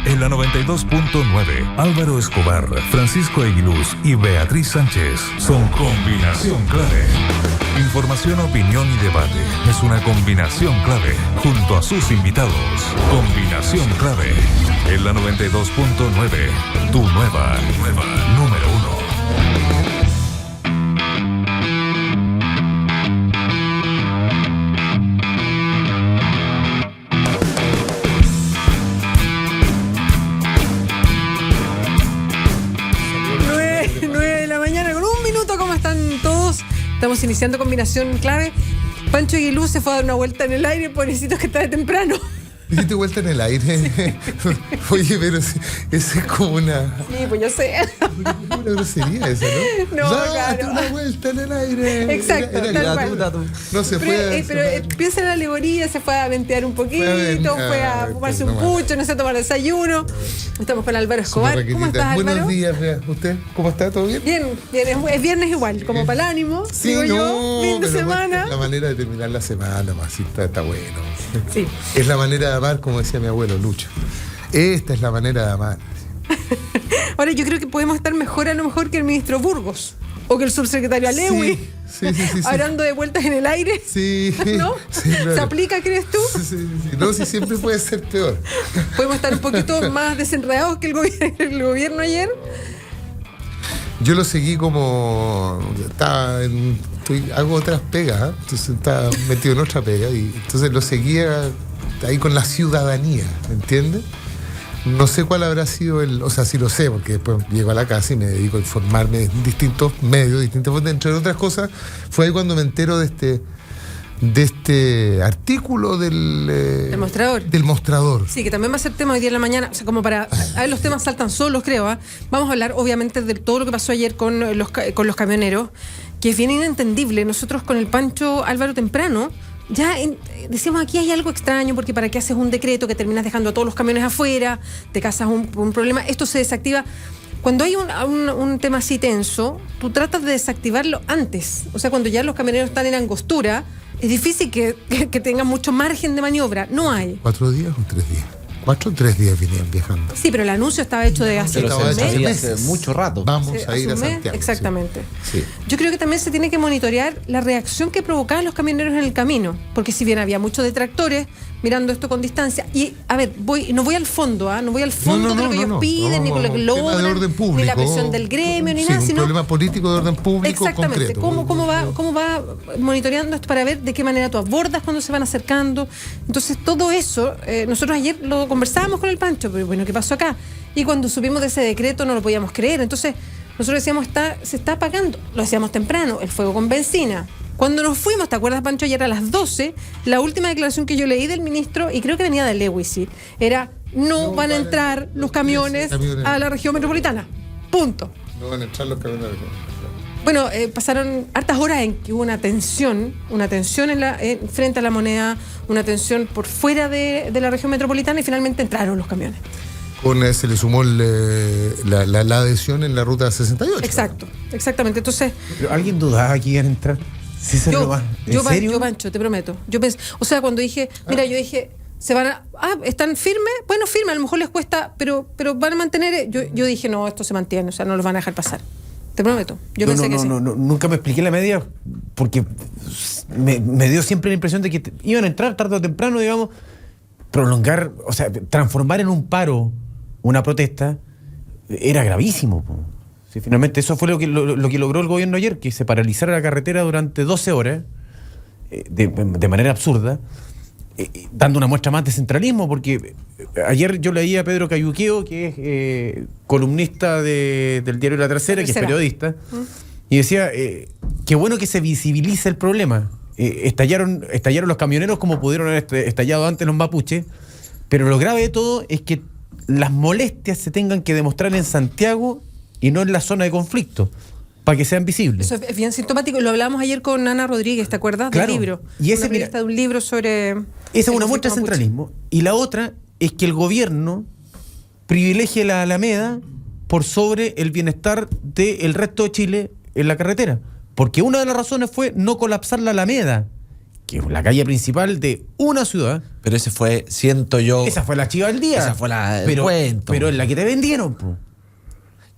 En la 92.9, Álvaro Escobar, Francisco Aguiluz y Beatriz Sánchez son combinación clave. Información, opinión y debate es una combinación clave junto a sus invitados. Combinación clave en la 92.9, tu nueva número 1. Estamos iniciando combinación clave. Pancho Aguiluz se fue a dar una vuelta en el aire, pobrecito que está de temprano. ¿Diste vuelta en el aire? Sí. Oye, pero esa es como una... Sí, pues yo sé. Una grosería esa, ¿no? No, claro. Una vuelta en el aire. Exacto, era tal cual. No se fue. Pero piensa en la alegoría, se fue a ventear un poquito, fue a fumarse un pucho, no sé, a tomar desayuno. Estamos con Álvaro Escobar. ¿Cómo estás, Álvaro? Buenos días, Bea. ¿Usted cómo está? ¿Todo bien? Bien, es viernes igual, como para el ánimo. Sí, digo no, yo, fin de semana. La manera de terminar la semana, más está bueno. Sí. Es la manera de amar, como decía mi abuelo Lucho. Esta es la manera de amar. Ahora yo creo que podemos estar mejor a lo mejor que el ministro Burgos o que el subsecretario Alewi. Sí. Hablando de vueltas en el aire. Sí. ¿No? Sí, claro. ¿Se aplica, crees tú? Sí. No, si siempre puede ser peor. ¿Podemos estar un poquito más desenredados que el gobierno ayer? Yo lo seguí como... hago otras pegas, ¿eh? Entonces estaba metido en otra pega y entonces lo seguía ahí con la ciudadanía, ¿entiendes? No sé cuál habrá sido o sea, sí lo sé, porque después llego a la casa y me dedico a informarme en distintos medios, entre otras cosas, fue ahí cuando me entero de este artículo del Mostrador. Sí, que también va a ser tema hoy día en la mañana, o sea, como para... A ver, los temas saltan solos, creo, ¿eh? Vamos a hablar, obviamente, de todo lo que pasó ayer con los camioneros, que es bien inentendible. Nosotros con el Pancho Álvaro temprano, decíamos, aquí hay algo extraño, porque para qué haces un decreto que terminas dejando a todos los camiones afuera, te causas un problema, esto se desactiva. Cuando hay un tema así tenso, tú tratas de desactivarlo antes. O sea, cuando ya los camioneros están en angostura, es difícil que tengan mucho margen de maniobra. No hay. 4 días o 3 días. 4 o 3 días venían viajando. Sí, pero el anuncio estaba hecho de hace mucho rato. Vamos a ir a Santiago. Exactamente. Sí. Yo creo que también se tiene que monitorear la reacción que provocaban los camioneros en el camino, porque si bien había muchos detractores mirando esto con distancia, y a ver, no voy al fondo de lo que ellos piden, ni con lo que logran, ni la presión del gremio, ni nada, un sino problema político de orden público exactamente, concreto. ¿Cómo va monitoreando esto para ver de qué manera tú abordas cuando se van acercando? Entonces, todo eso, nosotros ayer lo conversábamos con el Pancho, pero bueno, ¿qué pasó acá? Y cuando supimos de ese decreto no lo podíamos creer. Entonces, nosotros decíamos, se está apagando. Lo hacíamos temprano, el fuego con benzina. Cuando nos fuimos, ¿te acuerdas, Pancho? Ayer a las 12, la última declaración que yo leí del ministro, y creo que venía de Lewis, era no van a entrar los camiones a la región metropolitana. Punto. No van a entrar los camiones. Bueno, pasaron hartas horas en que hubo una tensión frente a la moneda, una tensión por fuera de la región metropolitana, y finalmente entraron los camiones. Se le sumó la adhesión en la ruta 68. Exacto, exactamente. Entonces, ¿pero alguien dudaba que iban a entrar? ¿Sí se lo van? ¿En serio? Yo, Pancho, te prometo. Yo pensé, o sea, cuando dije, yo dije, se van a... ¿están firmes? Bueno, firme, a lo mejor les cuesta, pero van a mantener... Yo dije, no, esto se mantiene, o sea, no los van a dejar pasar. Te prometo. Yo pensé que sí. No, nunca me expliqué la medida, porque me dio siempre la impresión de que iban a entrar tarde o temprano, digamos, prolongar, o sea, transformar en un paro una protesta, era gravísimo. Sí, finalmente eso fue lo que logró el gobierno ayer, que se paralizara la carretera durante 12 horas, de manera absurda, dando una muestra más de centralismo, porque ayer yo leía a Pedro Cayuqueo, que es columnista del diario La Tercera, que es periodista, y decía, qué bueno que se visibiliza el problema. Estallaron los camioneros como pudieron haber estallado antes los mapuches, pero lo grave de todo es que las molestias se tengan que demostrar en Santiago y no en la zona de conflicto, para que sean visibles. Eso es bien sintomático. Lo hablábamos ayer con Ana Rodríguez, ¿te acuerdas? Claro. Del libro. Y ese, de un libro sobre... Esa es una muestra de centralismo. Y la otra es que el gobierno privilegie la Alameda por sobre el bienestar del resto de Chile en la carretera. Porque una de las razones fue no colapsar la Alameda, que es la calle principal de una ciudad. Pero ese fue, siento yo... Esa fue la chiva del día. Esa fue el cuento. Pero es la que te vendieron, po.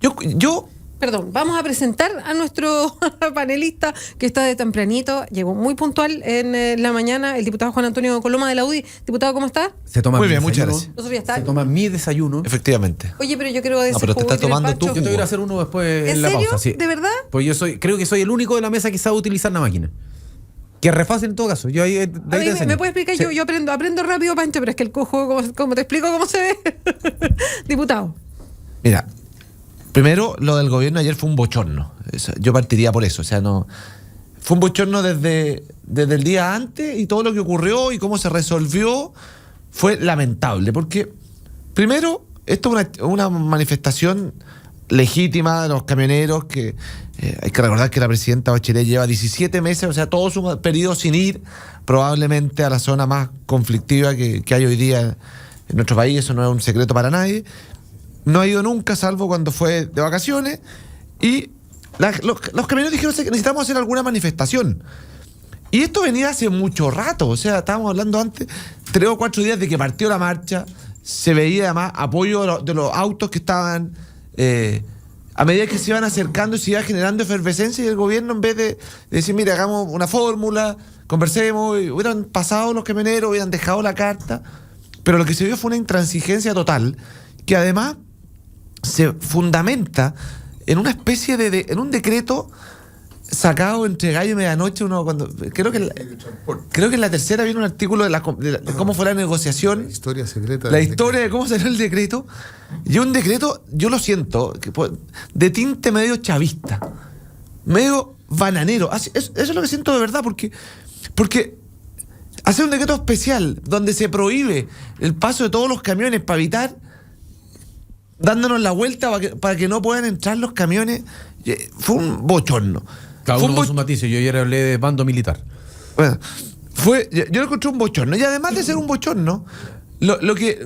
Yo Perdón, vamos a presentar a nuestro panelista que está de tempranito, llegó muy puntual en la mañana, el diputado Juan Antonio Coloma de la UDI. Diputado, ¿cómo está? Se toma Muy mi bien, muchas desayuno. gracias. Nosotros ya está. Se toma mi desayuno. efectivamente. Oye, pero yo quiero decir... pero te estás tomando tú. Yo te voy a ir a hacer uno después ¿En en la serio? pausa. Sí. ¿De verdad? Pues creo que soy el único de la mesa que sabe utilizar la máquina. Que es re fácil en todo caso. Yo ahí, de ahí A te mí, enseño. ¿me puede explicar? Sí. Yo aprendo rápido, Pancho, pero es que el cojo, ¿cómo te explico cómo se ve? Diputado. Mira, primero, lo del gobierno ayer fue un bochorno. Yo partiría por eso. O sea, no. Fue un bochorno desde el día antes y todo lo que ocurrió y cómo se resolvió fue lamentable. Porque, primero, esto es una manifestación legítima de los camioneros que hay que recordar que la presidenta Bachelet lleva 17 meses, o sea, todo su periodo sin ir probablemente a la zona más conflictiva que hay hoy día en nuestro país. Eso no es un secreto para nadie. No ha ido nunca, salvo cuando fue de vacaciones. Y los camioneros dijeron que necesitamos hacer alguna manifestación. Y esto venía hace mucho rato. O sea, estábamos hablando antes, 3 o 4 días de que partió la marcha. Se veía además apoyo de los autos que estaban... a medida que se iban acercando, se iba generando efervescencia y el gobierno, en vez de decir, mire, hagamos una fórmula, conversemos, hubieran pasado los camioneros, hubieran dejado la carta. Pero lo que se vio fue una intransigencia total, que además se fundamenta en una especie en un decreto sacado entre gallo y medianoche. Creo que en la tercera viene un artículo de cómo fue la negociación, La historia secreta. la historia de cómo salió el decreto. Y un decreto, yo lo siento, de tinte medio chavista, medio bananero. Eso es lo que siento de verdad, porque hacer un decreto especial donde se prohíbe el paso de todos los camiones para evitar, dándonos la vuelta para que no puedan entrar los camiones, fue un bochorno. Cada Fue uno un con su matiz. Yo ayer hablé de bando militar. Bueno, yo lo encontré un bochorno. Y además de ser un bochorno,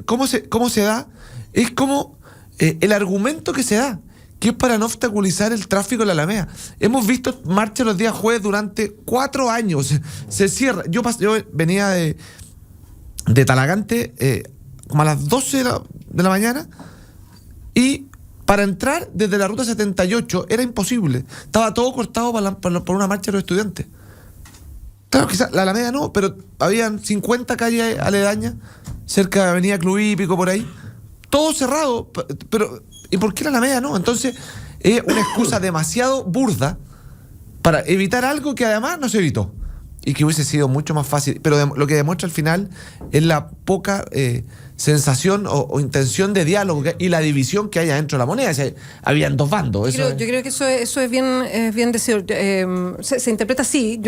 cómo se da es como el argumento que se da, que es para no obstaculizar el tráfico en la Alameda. Hemos visto marchas los días jueves durante 4 años. Se cierra. Yo venía de Talagante como a las 12 de la mañana, y para entrar desde la ruta 78 era imposible. Estaba todo cortado por una marcha de los estudiantes. Claro, quizás la Alameda no, pero habían 50 calles aledañas, cerca de Avenida Club Hípico, por ahí. Todo cerrado. Pero ¿y por qué la Alameda no? Entonces, es una excusa demasiado burda para evitar algo que además no se evitó. Y que hubiese sido mucho más fácil. Pero lo que demuestra al final es la poca sensación o intención de diálogo y la división que hay dentro de la moneda. O sea, habían 2 bandos. Yo creo que eso es bien decidido. Se interpreta así.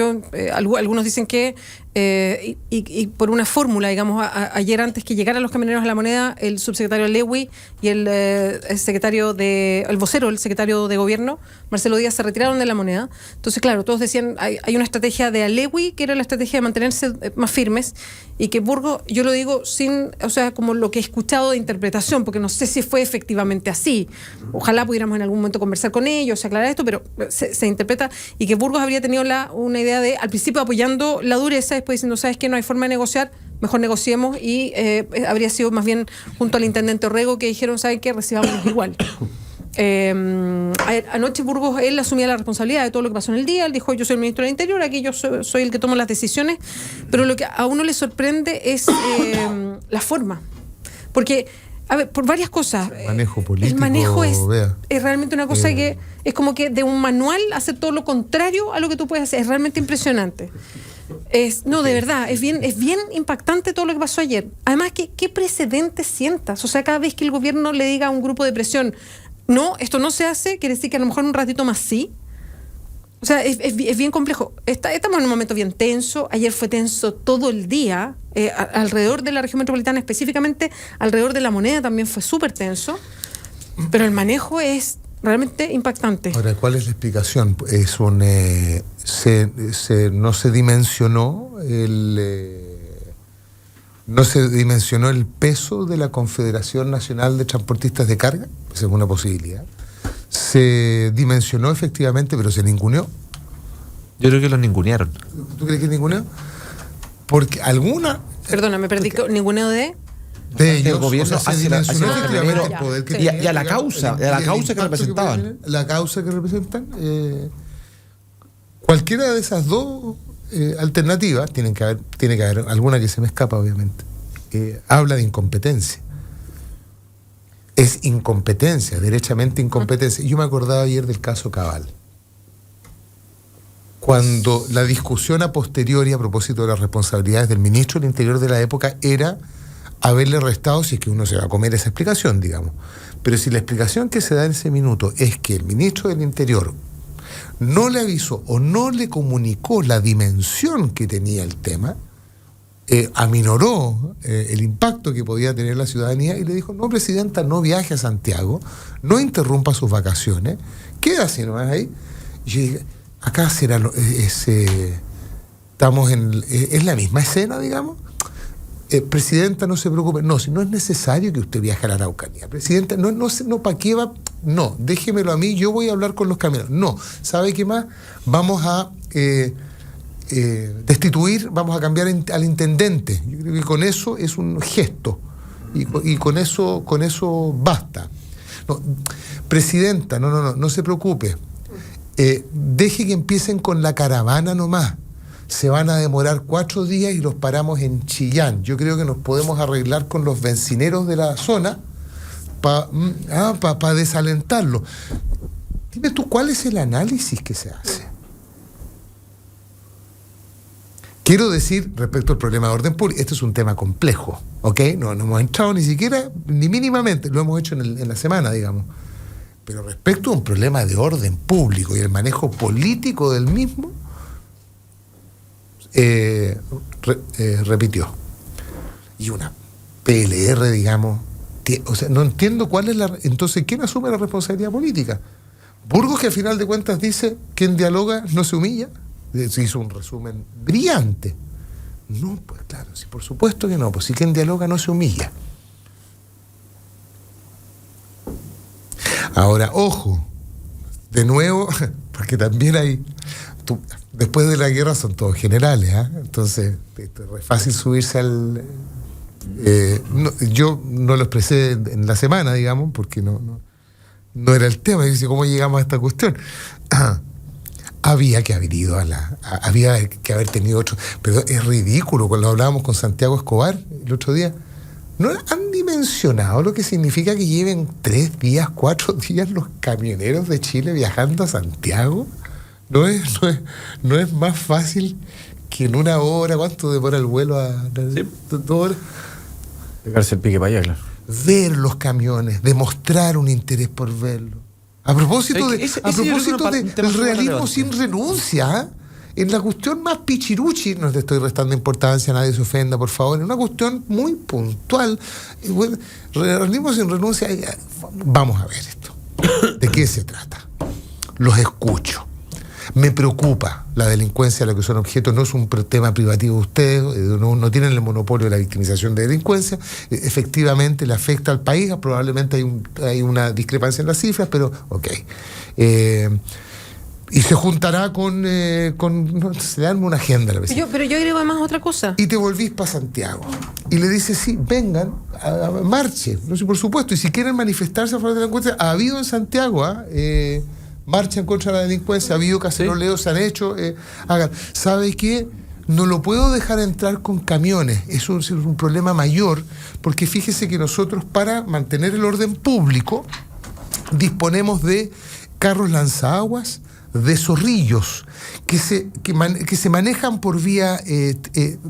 Algunos dicen que y por una fórmula, digamos, ayer antes que llegaran los camioneros a la moneda, el subsecretario Lewy y el vocero, el secretario de gobierno, Marcelo Díaz, se retiraron de la moneda. Entonces, claro, todos decían, hay una estrategia de Lewy, que era la estrategia de mantenerse más firmes, y que Burgos, yo lo digo como lo que he escuchado de interpretación, porque no sé si fue efectivamente así. Ojalá pudiéramos en algún momento conversar con ellos, aclarar esto, pero se interpreta, y que Burgos habría tenido una idea de, al principio apoyando la dureza, después diciendo, ¿sabes qué? No hay forma de negociar, mejor negociemos, y habría sido más bien junto al intendente Orrego, que dijeron, ¿saben qué? Recibámonos igual. Anoche Burgos, él asumía la responsabilidad de todo lo que pasó en el día. Él dijo, yo soy el ministro del Interior, aquí yo soy el que tomo las decisiones, pero lo que a uno le sorprende es la forma, porque por varias cosas. El manejo político. El manejo es realmente una cosa que es como que de un manual hacer todo lo contrario a lo que tú puedes hacer. Es realmente impresionante. De verdad, es bien impactante todo lo que pasó ayer. Además, ¿qué precedentes sientas? O sea, cada vez que el gobierno le diga a un grupo de presión, no, esto no se hace, quiere decir que a lo mejor un ratito más sí. O sea, es bien complejo. Estamos en un momento bien tenso. Ayer fue tenso todo el día. Alrededor de la región metropolitana, específicamente alrededor de la moneda, también fue súper tenso. Pero el manejo es realmente impactante. Ahora, ¿cuál es la explicación? No se dimensionó el peso de la Confederación Nacional de Transportistas de Carga. Esa es una posibilidad. Se dimensionó efectivamente, pero se ninguneó. Yo creo que los ningunearon. ¿Tú crees que ninguneó? Porque alguna Perdona, me perdí. ¿Ninguno de? de ellos, El gobierno se hace dimensionó el efectivamente camionero el poder que y tienen, a la digamos, causa, el a la causa que impacto representaban. pueden tener, la causa que representan. Cualquiera de esas dos alternativas, tiene que haber alguna que se me escapa, obviamente, habla de incompetencia. Es incompetencia, derechamente incompetencia. Yo me acordaba ayer del caso Cabal. Cuando la discusión a posteriori a propósito de las responsabilidades del ministro del Interior de la época era haberle restado, si es que uno se va a comer esa explicación, digamos. Pero si la explicación que se da en ese minuto es que el ministro del Interior no le avisó o no le comunicó la dimensión que tenía el tema, aminoró el impacto que podía tener la ciudadanía y le dijo: no, presidenta, no viaje a Santiago, no interrumpa sus vacaciones, quédase nomás ahí. Y yo dije, acá será estamos es la misma escena, digamos. Presidenta, no se preocupe. No, si no es necesario que usted viaje a la Araucanía. Presidenta, no, ¿para qué va? No, déjemelo a mí, yo voy a hablar con los camioneros. No, ¿sabe qué más? Vamos a destituir, vamos a cambiar al intendente. Yo creo que con eso es un gesto. Y con eso basta. No, presidenta, no se preocupe. Deje que empiecen con la caravana nomás. Se van a demorar 4 días y los paramos en Chillán. Yo creo que nos podemos arreglar con los bencineros de la zona para desalentarlo. Dime tú, ¿cuál es el análisis que se hace? Quiero decir, respecto al problema de orden público, este es un tema complejo, ¿ok? No hemos entrado ni siquiera, ni mínimamente, lo hemos hecho en la semana, digamos. Pero respecto a un problema de orden público y el manejo político del mismo, repitió. Y una PLR, digamos, o sea, no entiendo cuál es entonces, ¿quién asume la responsabilidad política? Burgos, que al final de cuentas dice: quien dialoga no se humilla. Se hizo un resumen brillante. No, pues claro, sí, por supuesto que no, pues si quien dialoga no se humilla. Ahora, ojo, de nuevo, porque también hay... después de la guerra son todos generales, ¿eh? Entonces es fácil subirse al... yo no lo expresé en la semana, digamos, porque no era el tema. Dice, ¿cómo llegamos a esta cuestión? Había que haber ido había que haber tenido otro... Pero es ridículo, cuando hablábamos con Santiago Escobar el otro día, ¿no han dimensionado lo que significa que lleven 3 días, 4 días los camioneros de Chile viajando a Santiago? ¿No es más fácil que en 1 hora? ¿Cuánto demora el vuelo a 2 horas? Pegarse el pique para allá, claro. Ver los camiones, demostrar un interés por verlo. A propósito del realismo sin renuncia, en la cuestión más pichiruchi, no te estoy restando importancia, nadie se ofenda, por favor, en una cuestión muy puntual, realismo sin renuncia, vamos a ver esto. ¿De qué se trata? Los escucho. Me preocupa la delincuencia a la que son objetos, no es un tema privativo de ustedes, no tienen el monopolio de la victimización de delincuencia, efectivamente le afecta al país, probablemente hay una discrepancia en las cifras, pero ok. Y se juntará se le dan una agenda a la vez. Pero yo agrego además otra cosa. Y te volvís para Santiago. Y le dices, sí, vengan, marchen. No sé, por supuesto. Y si quieren manifestarse a favor de la delincuencia, ha habido en Santiago, marchan contra la delincuencia, ha habido caceroleos, se han hecho, hagan. ¿Sabe qué? No lo puedo dejar entrar con camiones. Eso es un problema mayor, porque fíjese que nosotros, para mantener el orden público, disponemos de carros lanzaguas, de zorrillos, que se manejan por vía,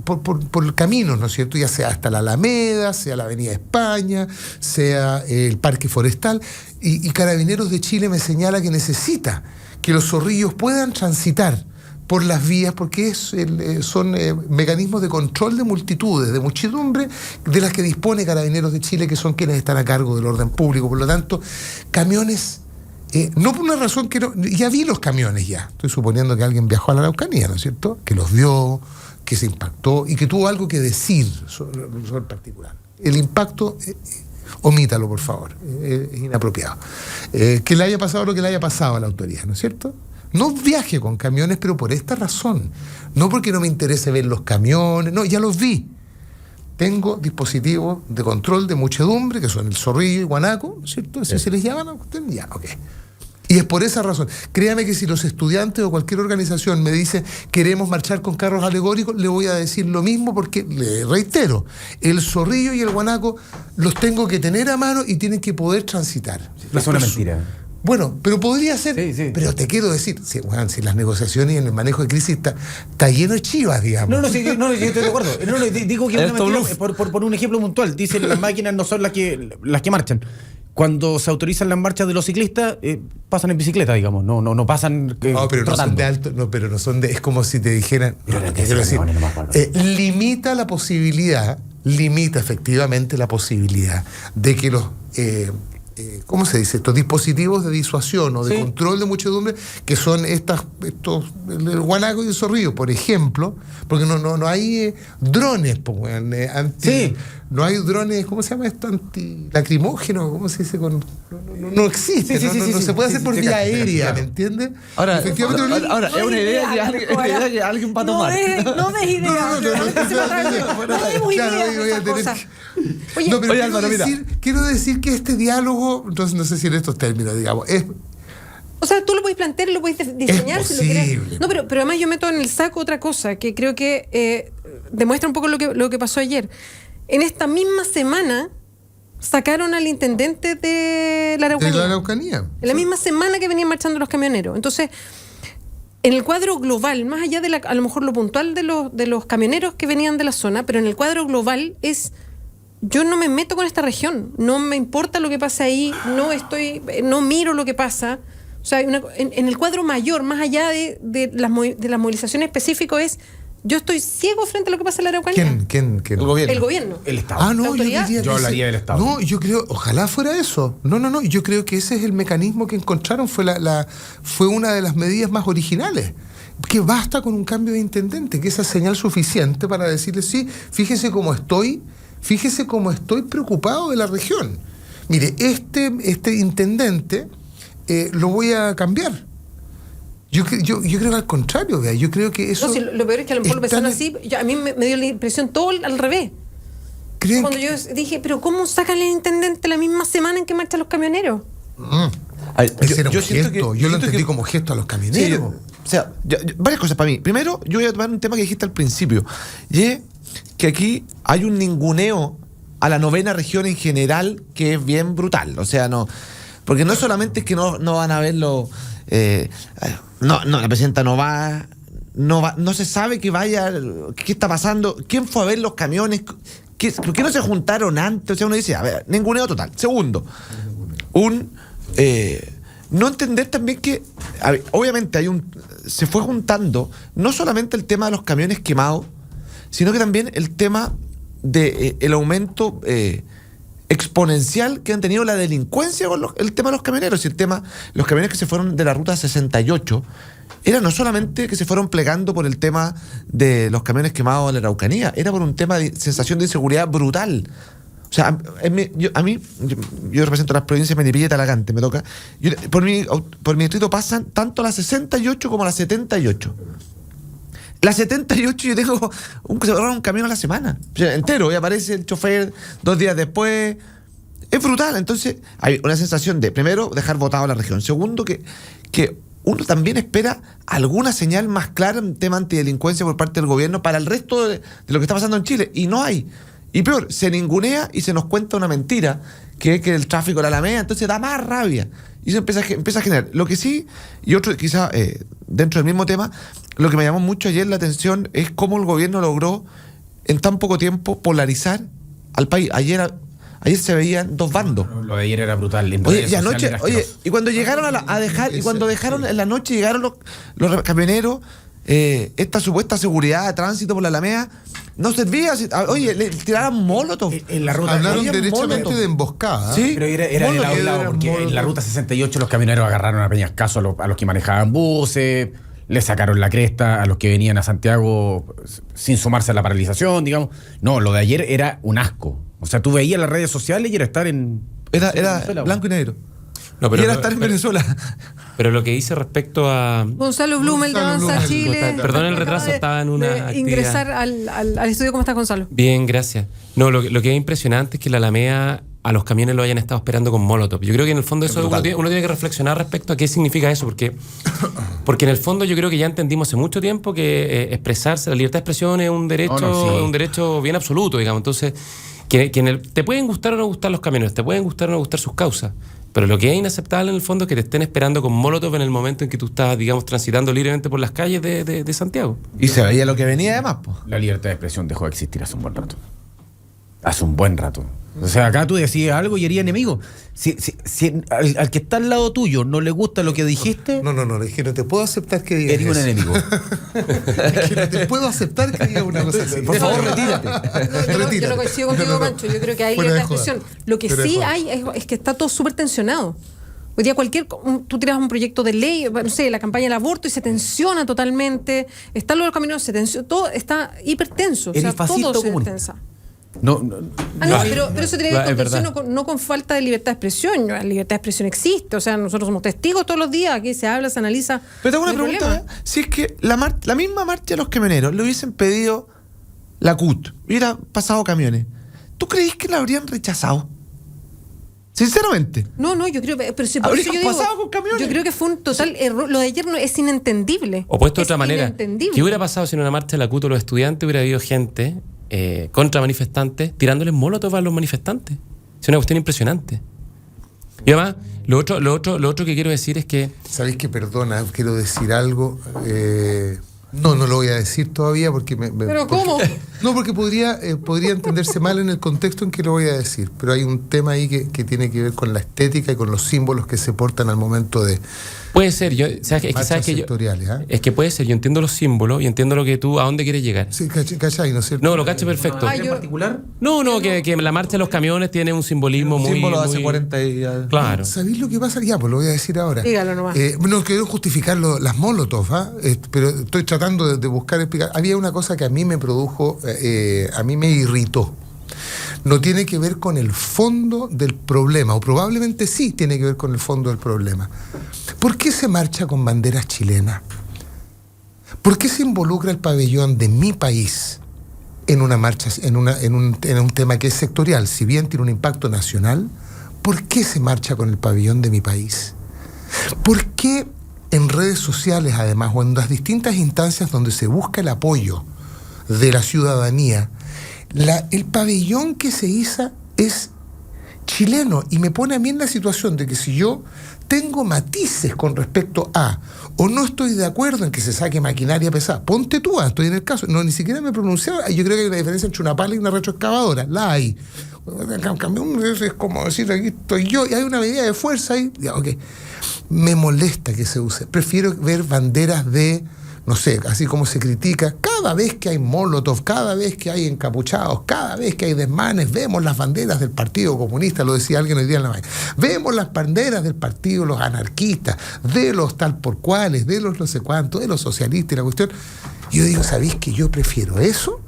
por caminos, ¿no es cierto? Ya sea hasta la Alameda, sea la Avenida España, sea el Parque Forestal, y Carabineros de Chile me señala que necesita que los zorrillos puedan transitar por las vías, porque son mecanismos de control de multitudes, de muchedumbre, de las que dispone Carabineros de Chile, que son quienes están a cargo del orden público. Por lo tanto, camiones... no por una razón que no... Ya vi los camiones ya. Estoy suponiendo que alguien viajó a la Araucanía, ¿no es cierto? Que los vio, que se impactó y que tuvo algo que decir sobre el particular. El impacto, omítalo, por favor. Es inapropiado. Que le haya pasado lo que le haya pasado a la autoridad, ¿no es cierto? no viaje con camiones, pero por esta razón. No porque no me interese ver los camiones, no, ya los vi. Tengo dispositivos de control de muchedumbre, que son el Zorrillo y Guanaco, ¿cierto? Así se les llaman a usted, ya, ok. Y es por esa razón. Créame que si los estudiantes o cualquier organización me dice queremos marchar con carros alegóricos, le voy a decir lo mismo porque, le reitero, el Zorrillo y el Guanaco los tengo que tener a mano y tienen que poder transitar. Es una mentira. Bueno, pero podría ser. Sí, sí. Pero te quiero decir, si las negociaciones y en el manejo de crisis está lleno de chivas, digamos. No, yo estoy de acuerdo. Digo que es una mentira por un ejemplo puntual. Dicen las máquinas no son las que marchan. Cuando se autorizan las marchas de los ciclistas, pasan en bicicleta, digamos. No pasan No, pero no son trotando. de alto, no, pero no son de. Es como si te dijeran. Limita la posibilidad, limita efectivamente la posibilidad de que los. ¿Cómo se dice? Estos dispositivos de disuasión o de control de muchedumbre, que son estos, el Guanaco y el Zorrillo, por ejemplo, porque no hay drones, no hay drones, ¿cómo se llama esto? Antilacrimógeno, ¿cómo se dice? No existe, no se puede hacer por vía aérea, ¿me entiendes? Ahora, Efectivamente, es una idea que alguien va a tomar. No des ideas. No, pero Oye, Álvaro, quiero decir que este diálogo, entonces no sé si en estos términos, digamos, es. O sea, tú lo puedes plantear, lo puedes diseñar Es si lo quieres. posible. No, pero además yo meto en el saco otra cosa que creo que demuestra un poco lo que pasó ayer. En esta misma semana sacaron al intendente de la Araucanía. De la Araucanía. En la misma semana que venían marchando los camioneros. Entonces, en el cuadro global, más allá de a lo mejor lo puntual de los camioneros que venían de la zona, pero en el cuadro global es. Yo no me meto con esta región, no me importa lo que pasa ahí, no miro lo que pasa. O sea, en el cuadro mayor, más allá de las movilizaciones específicas, es yo estoy ciego frente a lo que pasa en la Araucanía. ¿Quién? El gobierno. El gobierno. El Estado. Ah, no, ¿La autoridad? Yo hablaría del Estado. No, yo creo, ojalá fuera eso. No, yo creo que ese es el mecanismo que encontraron, fue una de las medidas más originales. Que basta con un cambio de intendente, que esa es señal suficiente para decirle, sí, fíjese cómo estoy preocupado de la región. Mire, este intendente lo voy a cambiar. Yo creo que al contrario, vea, yo creo que eso. No, si lo peor es que a lo mejor lo pensaron así, a mí me dio la impresión todo al revés. Cuando yo dije, pero ¿cómo sacan al intendente la misma semana en que marchan los camioneros? Ese era un siento gesto, yo lo entendí como gesto a los camioneros. O sea, varias cosas para mí. Primero, yo voy a tomar un tema que dijiste al principio. Y es que aquí hay un ninguneo a la novena región en general que es bien brutal. O sea, no. Porque no solamente es que no van a verlo. La presidenta no va. No se sabe que vaya. ¿Qué está pasando? ¿Quién fue a ver los camiones? ¿Por qué no se juntaron antes? O sea, uno dice, a ver, ninguneo total. Segundo, no entender también que, obviamente se fue juntando no solamente el tema de los camiones quemados, sino que también el tema de el aumento exponencial que han tenido la delincuencia con el tema de los camioneros. Y los camioneros que se fueron de la ruta 68, era no solamente que se fueron plegando por el tema de los camiones quemados en la Araucanía, era por un tema de sensación de inseguridad brutal. O sea, yo represento las provincias de Melipilla y Talagante, me toca. Por mi distrito pasan tanto las 68 como las 78. Las 78 yo tengo un camión a la semana, o sea, entero, y aparece el chofer 2 días después. Es brutal. Entonces hay una sensación de, primero, dejar votado a la región. Segundo, que uno también espera alguna señal más clara en tema antidelincuencia por parte del gobierno para el resto de lo que está pasando en Chile. Y no hay. Y peor, se ningunea y se nos cuenta una mentira, que es que el tráfico de la Alameda, entonces da más rabia. Y eso empieza a generar. Lo que sí, y otro quizá dentro del mismo tema, lo que me llamó mucho ayer la atención es cómo el gobierno logró en tan poco tiempo polarizar al país. Ayer se veían dos bandos. Lo de ayer era brutal. Y cuando llegaron dejaron en la noche, llegaron los camioneros, esta supuesta seguridad de tránsito por la Alameda no servía. Oye, le tiraban molotov. En la ruta Hablaron derechamente de emboscada. Sí. Pero era de lado a lado, porque en la ruta 68 los camioneros agarraron a peñascazo a los que manejaban buses, le sacaron la cresta a los que venían a Santiago sin sumarse a la paralización, digamos. No, lo de ayer era un asco. O sea, tú veías las redes sociales y era estar en... Era blanco y negro. No, y era estar en Venezuela. Pero lo que dice respecto a... Gonzalo Blumel de Avanza Blumel. Chile. Perdón el retraso, Acaba de- estaba en una de actividad. ingresar al estudio. ¿Cómo estás, Gonzalo? Bien, gracias. No, lo que es impresionante es que la Alameda a los camiones lo hayan estado esperando con Molotov. Yo creo que en el fondo eso uno tiene que reflexionar respecto a qué significa eso, porque en el fondo yo creo que ya entendimos hace mucho tiempo que expresarse, la libertad de expresión es un derecho, sí. un derecho bien absoluto, digamos. Entonces, te pueden gustar o no gustar los camiones, te pueden gustar o no gustar sus causas, pero lo que es inaceptable en el fondo es que te estén esperando con Molotov en el momento en que tú estás, digamos, transitando libremente por las calles de Santiago. Y se veía lo que venía además, po. La libertad de expresión dejó de existir hace un buen rato. Hace un buen rato. O sea, acá tú decías algo y eres enemigo. Si al que está al lado tuyo no le gusta lo que dijiste, No, es que no te puedo aceptar que digas eres un eso. enemigo. Es que no te puedo aceptar que digas una cosa así. Por favor, retírate. Yo no coincido contigo, Pancho. Yo creo que hay Fuera libertad de de joda. expresión. Lo que Fuera de sí joda. hay es que está todo súper tensionado. Hoy día tú tiras un proyecto de ley, no sé, la campaña del aborto y se tensiona totalmente. Están los caminos, se tensiona, todo está hiper tenso. O sea, Eres fascista todo se comunista. tensa. No, Pero eso tiene que ver Es con verdad. tensión, no con falta de libertad de expresión. La libertad de expresión existe. O sea, nosotros somos testigos todos los días. Aquí se habla, se analiza. Pero tengo una no hay pregunta, problema. ¿eh? Si es que la misma marcha de los camioneros le hubiesen pedido la CUT, hubiera pasado camiones, ¿tú creís que la habrían rechazado? Sinceramente. No, yo creo, pero si por Habrían eso yo digo, pasado con camiones. yo creo que fue un total error. Lo de ayer no es inentendible. O puesto de Es otra manera, inentendible. ¿qué hubiera pasado si en una marcha de la CUT los estudiantes hubiera habido gente contra manifestantes tirándoles molotov a los manifestantes? Es una cuestión impresionante. Y además, lo otro que quiero decir es que ¿Sabéis que, perdona, quiero decir algo? No lo voy a decir todavía porque ¿Pero cómo? No, porque podría entenderse mal en el contexto en que lo voy a decir, pero hay un tema ahí que tiene que ver con la estética y con los símbolos que se portan al momento de puede ser, sabes marchas que sectoriales. ¿Ah? es que puede ser, yo entiendo los símbolos y entiendo lo que tú, a dónde quieres llegar. Sí, ¿cachai? ¿No es cierto? No, lo cacho perfecto. Ah, ¿En yo- particular? No, que la marcha de los camiones tiene un simbolismo muy... símbolo de hace muy- 40 y... Claro. ¿Sabéis lo que pasa? Ya, pues lo voy a decir ahora. Dígalo nomás. No quiero justificar las molotov, ¿ah? Pero estoy tratando de buscar explicar. Había una cosa que a mí me produjo, a mí me irritó. No tiene que ver con el fondo del problema, o probablemente sí tiene que ver con el fondo del problema. ¿Por qué se marcha con banderas chilenas? ¿Por qué se involucra el pabellón de mi país en una marcha, en un tema que es sectorial? Si bien tiene un impacto nacional, ¿por qué se marcha con el pabellón de mi país? ¿Por qué en redes sociales, además, o en las distintas instancias donde se busca el apoyo de la ciudadanía, el pabellón que se iza es chileno? Y me pone a mí en la situación de que si yo tengo matices con respecto a, o no estoy de acuerdo en que se saque maquinaria pesada, ponte tú, estoy en el caso, no, ni siquiera me pronunciaba, yo creo que hay una diferencia entre una pala y una retroexcavadora, la hay. Es como decir, aquí estoy yo, y hay una medida de fuerza ahí, ya, ok. Me molesta que se use, prefiero ver banderas de, no sé, así como se critica, cada vez que hay molotov, cada vez que hay encapuchados, cada vez que hay desmanes, vemos las banderas del Partido Comunista, lo decía alguien hoy día en la mañana, vemos las banderas del partido, los anarquistas, de los tal por cuales, de los no sé cuántos, de los socialistas y la cuestión. Yo digo, ¿sabéis que yo prefiero eso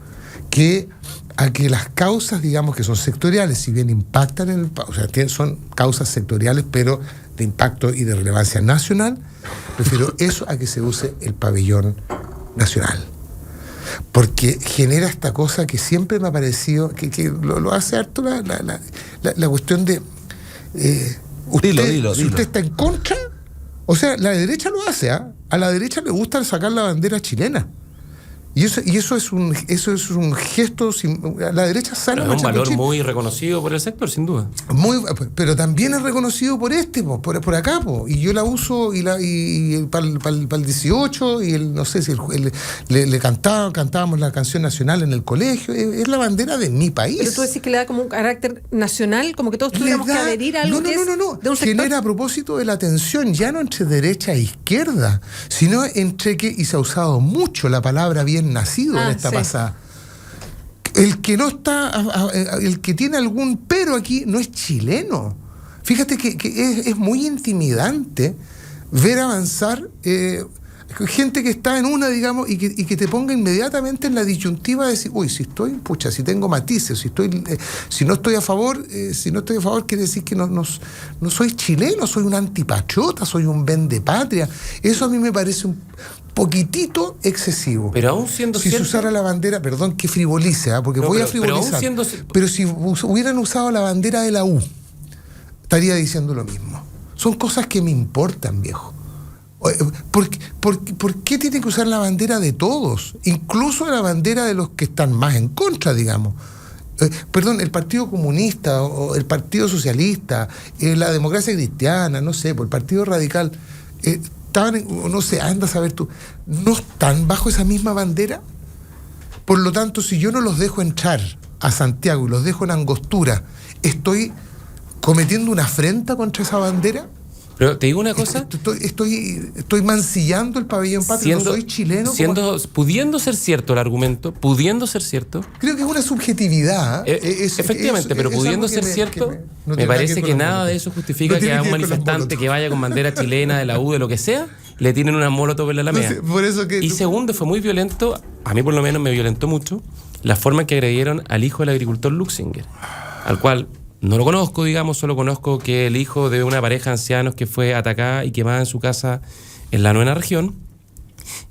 que a que las causas, digamos, que son sectoriales, si bien impactan en el... O sea, son causas sectoriales, pero de impacto y de relevancia nacional, prefiero eso a que se use el pabellón nacional. Porque genera esta cosa que siempre me ha parecido, que lo hace harto la cuestión de... Dilo. Si usted está en contra, o sea, la derecha lo hace, ¿ah? A la derecha le gusta sacar la bandera chilena. Y eso es un gesto, la derecha sale Es un valor muy reconocido por el sector, sin duda. pero también es reconocido por por acá, y yo la uso y para el 18 y no sé si le cantábamos la canción nacional en el colegio, es la bandera de mi país. Pero tú decís que le da como un carácter nacional, como que todos tuviéramos que adherir a algo que es de un sector. Genera a propósito de la tensión, ya no entre derecha e izquierda, sino entre y se ha usado mucho la palabra bien nacido en esta sí. pasada. El que no está, el que tiene algún pero aquí no es chileno. Fíjate que es muy intimidante ver avanzar gente que está en una, digamos, y que te ponga inmediatamente en la disyuntiva de decir, uy, si tengo matices, si no estoy a favor, quiere decir que no soy chileno, soy un antipatriota, soy un vendepatria. Eso a mí me parece un poquitito excesivo. Pero aún siendo si cierto, se usara la bandera, perdón que frivolice, porque voy a frivolizar, pero si hubieran usado la bandera de la U, estaría diciendo lo mismo. Son cosas que me importan, viejo. ¿Por qué tienen que usar la bandera de todos? Incluso la bandera de los que están más en contra, digamos. Perdón, el Partido Comunista o el Partido Socialista, la Democracia Cristiana, no sé, el Partido Radical, no sé, anda a saber tú, ¿no están bajo esa misma bandera? Por lo tanto, si yo no los dejo entrar a Santiago y los dejo en Angostura, ¿estoy cometiendo una afrenta contra esa bandera? Pero te digo una cosa. Estoy mancillando el pabellón patrio, no soy chileno. Pudiendo ser cierto el argumento, pudiendo ser cierto. Creo que es una subjetividad. Efectivamente, pero pudiendo ser cierto, me parece que nada de eso justifica que a un manifestante que vaya con bandera chilena, de la U, de lo que sea, le tienen una molotov en la Alameda. Y segundo, fue muy violento, a mí por lo menos me violentó mucho, la forma en que agredieron al hijo del agricultor Luxinger, al cual no lo conozco, digamos, solo conozco que el hijo de una pareja de ancianos que fue atacada y quemada en su casa en la 9ª región.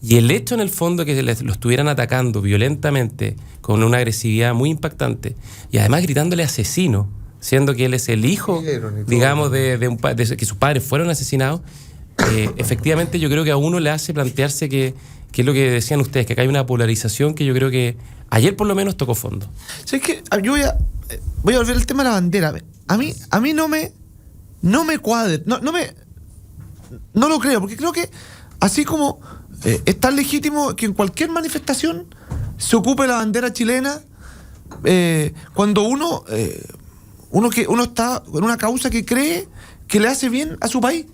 Y el hecho, en el fondo, que lo estuvieran atacando violentamente, con una agresividad muy impactante, y además gritándole asesino, siendo que él es el hijo, digamos, de que sus padres fueron asesinados, efectivamente yo creo que a uno le hace plantearse que es lo que decían ustedes, que acá hay una polarización que yo creo que ayer por lo menos tocó fondo. ¿Sabes qué? Yo voy a volver al tema de la bandera. A mí no me cuadra, no lo creo, porque creo que así como es tan legítimo que en cualquier manifestación se ocupe la bandera chilena, cuando uno está en una causa que cree que le hace bien a su país.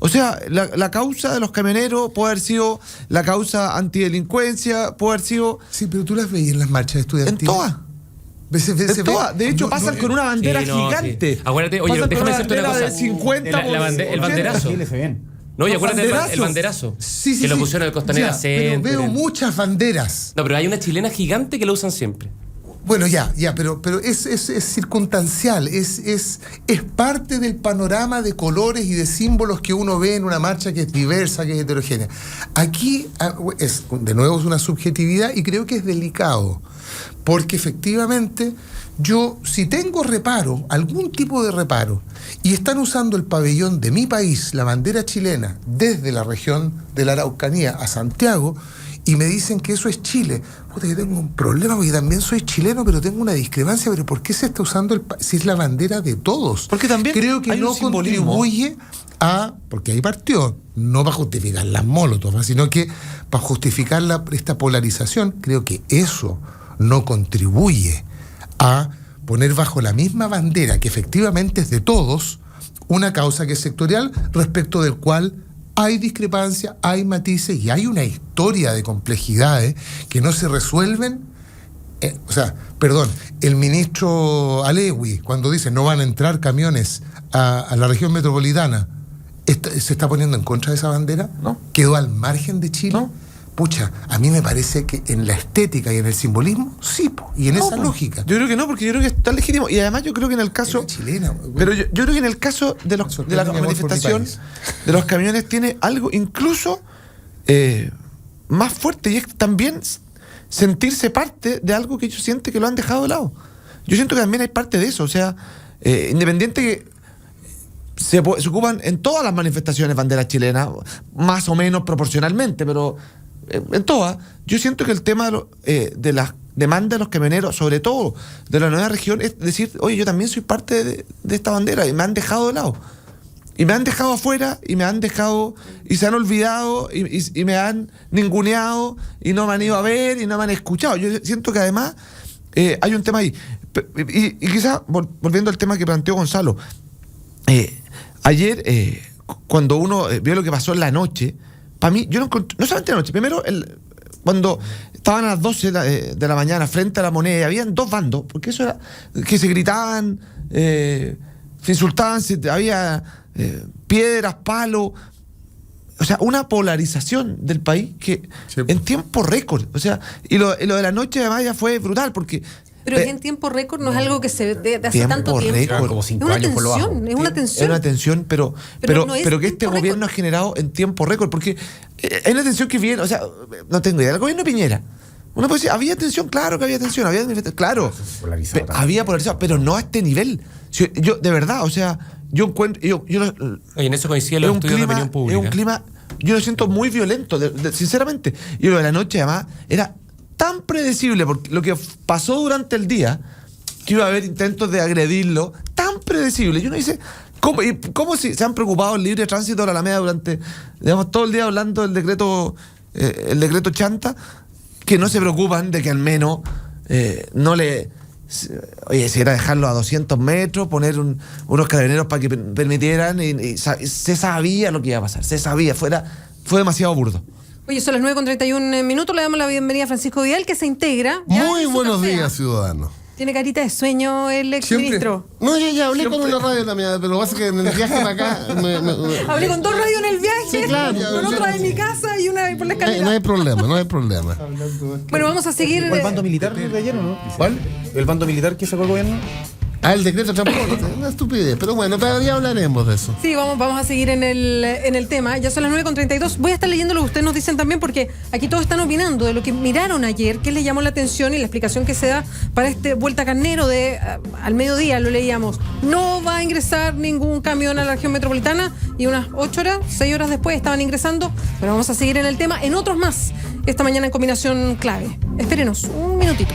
O sea, la causa de los camioneros puede haber sido la causa antidelincuencia, puede haber sido... Sí, pero tú las veías en las marchas estudiantiles. En todas. De hecho, pasan con una bandera gigante. Sí. Acuérdate, oye, déjame decirte una cosa. De 50 el banderazo. No, y acuérdate el banderazo. Sí, que lo pusieron en el Costanera Center. Pero veo muchas banderas. No, pero hay una chilena gigante que lo usan siempre. Bueno, pero es circunstancial, es parte del panorama de colores y de símbolos que uno ve en una marcha que es diversa, que es heterogénea. Aquí de nuevo es una subjetividad y creo que es delicado, porque efectivamente yo, si tengo reparo, algún tipo de reparo, y están usando el pabellón de mi país, la bandera chilena, desde la región de la Araucanía a Santiago, y me dicen que eso es Chile, puta, yo tengo un problema porque también soy chileno, pero tengo una discrepancia. Pero ¿por qué se está usando si es la bandera de todos? Porque también creo que no contribuye porque ahí partió, no para justificar las molotov, sino que para justificar esta polarización. Creo que eso no contribuye a poner bajo la misma bandera, que efectivamente es de todos, una causa que es sectorial, respecto del cual hay discrepancia, hay matices y hay una historia de complejidades que no se resuelven. El ministro Alewi, cuando dice no van a entrar camiones a la región metropolitana, ¿se está poniendo en contra de esa bandera? No. ¿Quedó al margen de Chile? No. Pucha, a mí me parece que en la estética y en el simbolismo, sí, y en esa lógica. Yo creo que no, porque yo creo que está legítimo. Y además yo creo que en el caso... Chilena, pero yo creo que en el caso de la manifestación de los camiones tiene algo incluso más fuerte, y es también sentirse parte de algo que ellos sienten que lo han dejado de lado. Yo siento que también hay parte de eso. O sea, independiente que se ocupan en todas las manifestaciones banderas chilenas, más o menos proporcionalmente, pero... en todas, yo siento que el tema de las demandas de los camioneros, sobre todo de la 9ª región, es decir, oye, yo también soy parte de esta bandera y me han dejado de lado. Y me han dejado afuera, y me han dejado, y se han olvidado, y me han ninguneado, y no me han ido a ver, y no me han escuchado. Yo siento que además hay un tema ahí. Y quizás, volviendo al tema que planteó Gonzalo, ayer, cuando uno vio lo que pasó en la noche, para mí, yo no encontré, no solamente anoche, primero cuando estaban a las 12 de la mañana frente a la Moneda, habían dos bandos, porque eso era que se gritaban, se insultaban, había piedras, palos. o sea, una polarización del país que Sí. en tiempo récord. O sea, y lo de la noche además ya fue brutal porque. Pero es en tiempo récord, no es algo que se de hace Tiempo tanto tiempo. récord. Como Es 5 una años por lo bajo. tensión, es una Es tensión. una tensión, pero no es que este tiempo gobierno récord. ha generado en tiempo récord, porque hay una tensión que viene, o sea, no tengo idea, el gobierno de Piñera. Uno puede decir, había tensión, claro que había tensión, había manifestaciones, claro. Polarizado también. Había polarizado, pero no a este nivel. Yo, de verdad, o sea, yo encuentro. Oye, en eso coinciden Es los un estudios de clima, opinión pública. es un clima, yo lo siento muy violento, sinceramente. Y lo de la noche, además, era tan predecible, porque lo que pasó durante el día, que iba a haber intentos de agredirlo, tan predecible. Y uno dice, ¿cómo si se han preocupado el libre tránsito de la Alameda durante, digamos, todo el día hablando del decreto, el decreto Chanta, que no se preocupan de que al menos no le... Oye, si era dejarlo a 200 metros, poner unos carabineros para que permitieran, y se sabía lo que iba a pasar, se sabía, fue demasiado burdo. Oye, son las 9:31. Le damos la bienvenida a Francisco Vidal, que se integra. ya Muy en su buenos café, días, ciudadanos. Tiene carita de sueño el exministro. No, yo ya hablé con una radio también, pero lo que pasa es que en el viaje para acá... Hablé con 2 radios en el viaje, Sí, claro. con otra en mi casa y una por la escalera. No hay problema, no hay problema. Bueno, vamos a seguir. ¿El bando militar de ayer o no? ¿Cuál? ¿El bando militar que sacó el gobierno? Ah, el decreto de transporte, una estupidez. Pero bueno, ya hablaremos de eso. Sí, vamos a seguir en el tema. Ya son las 9:32. Voy a estar leyendo lo que ustedes nos dicen también, porque aquí todos están opinando de lo que miraron ayer, qué les llamó la atención y la explicación que se da para este Vuelta Carnero de al mediodía, lo leíamos. No va a ingresar ningún camión a la región metropolitana, y unas 6 horas después estaban ingresando. Pero vamos a seguir en el tema, en otros más, esta mañana en Combinación Clave. Espérenos un minutito.